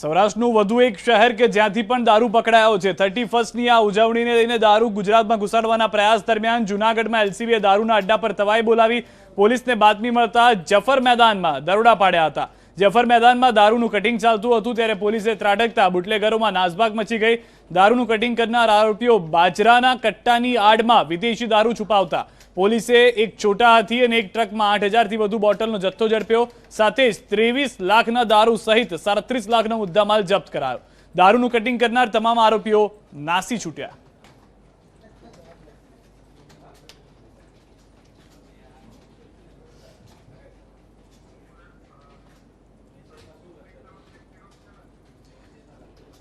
સૌરાષ્ટ્રનું વધુ એક શહેર કે જ્યાંથી પણ દારૂ પકડાયો છે। 31ની આ ઉજવણીને લઈને દારૂ ગુજરાતમાં ઘુસાડવાના પ્રયાસ દરમિયાન જૂનાગઢમાં એલસીબીએ દારૂના અડ્ડા પર તવાઈ બોલાવી પોલીસને બાતમી મળતા જફર મેદાનમાં દરોડા પાડ્યા હતા। જફર મેદાનમાં દારૂનું કટિંગ ચાલતું હતું ત્યારે પોલીસે ત્રાટકતા બુટલેગરોમાં નાસભાગ મચી ગઈ। દારૂનું કટિંગ કરનાર આરોપીઓ બાજરાના કટ્ટાની આડમાં વિદેશી દારૂ છુપાવતા પોલીસે એક છોટા હાથી અને એક ટ્રકમાં 8000થી વધુ બોટલનો જથ્થો ઝડપ્યો। સાથે જ 23 લાખના દારૂ સહિત 37 લાખનો મુદ્દામાલ જપ્ત કરાયો। દારૂનું કટિંગ કરનાર તમામ આરોપીઓ નાસી છૂટ્યા।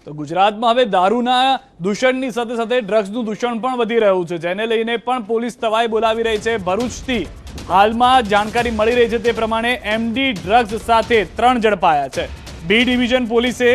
તો ગુજરાતમાં હવે દારૂના દૂષણની સાથે સાથે ડ્રગ્સનું દૂષણ પણ વધી રહ્યું છે, જેને લઈને પણ પોલીસ તવાઈ બોલાવી રહી છે। ભરૂચથી હાલમાં જાણકારી મળી રહી છે તે પ્રમાણે એમડી ડ્રગ્સ સાથે 3 ઝડપાયા છે। બી ડિવિઝન પોલીસે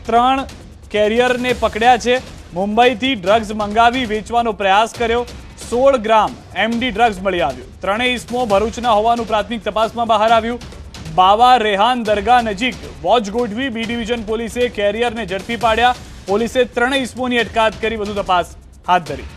3 કેરિયરને પકડ્યા છે। મુંબઈથી ડ્રગ્સ મંગાવી વેચવાનો પ્રયાસ કર્યો। 16 ગ્રામ એમડી ડ્રગ્સ મળી આવ્યું। ત્રણેય ઇસમો ભરૂચના હોવાનું પ્રાથમિક તપાસમાં બહાર આવ્યું। બાવા રેહાન દરગાહ નજીક વોચ ગોઠવી બી ડિવિઝન પોલીસે કેરિયરને ઝડપી પાડ્યા। પોલીસે 3 ઇસમોની અટકાયત કરી વધુ તપાસ હાથ ધરી।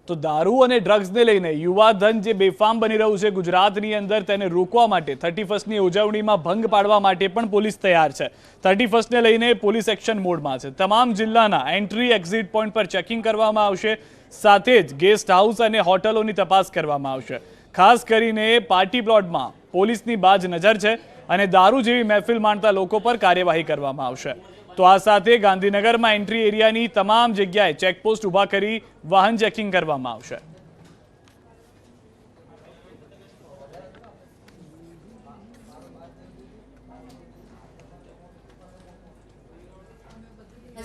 તો દારૂ અને ડ્રગ્સને લઈને યુવાધન જે બેફામ બની રહ્યું છે ગુજરાતની અંદર, તેને રોકવા માટે 31ની ઉજવણીમાં ભંગ પાડવા માટે પણ પોલીસ તૈયાર છે। 31ને લઈને પોલીસ એક્શન મોડમાં છે। તમામ જિલ્લાના એન્ટ્રી એક્ઝિટ પોઈન્ટ પર ચેકિંગ કરવામાં આવશે। સાથે જ ગેસ્ટ હાઉસ અને હોટલોની તપાસ કરવામાં આવશે। ખાસ કરીને પાર્ટી પ્લોટમાં પોલીસની બાજ નજર છે અને દારૂ જેવી મહેફિલ માણતા લોકો પર કાર્યવાહી કરવામાં આવશે। તો આ સાથે ગાંધીનગરમાં એન્ટ્રી એરિયાની તમામ જગ્યાએ ચેકપોસ્ટ ઊભા કરી વાહન ચેકિંગ કરવામાં આવશે।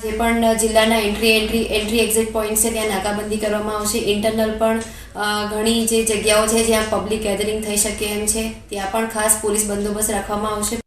જે પણ જિલ્લાના એન્ટ્રી એક્ઝિટ પોઈન્ટ છે ત્યાં નાકાબંધી કરવામાં આવશે। ઇન્ટરનલ પણ ઘણી જે જગ્યાઓ છે જ્યાં પબ્લિક ગેધરિંગ થઈ શકે એમ છે ત્યાં પણ ખાસ પોલીસ બંદોબસ્ત રાખવામાં આવશે।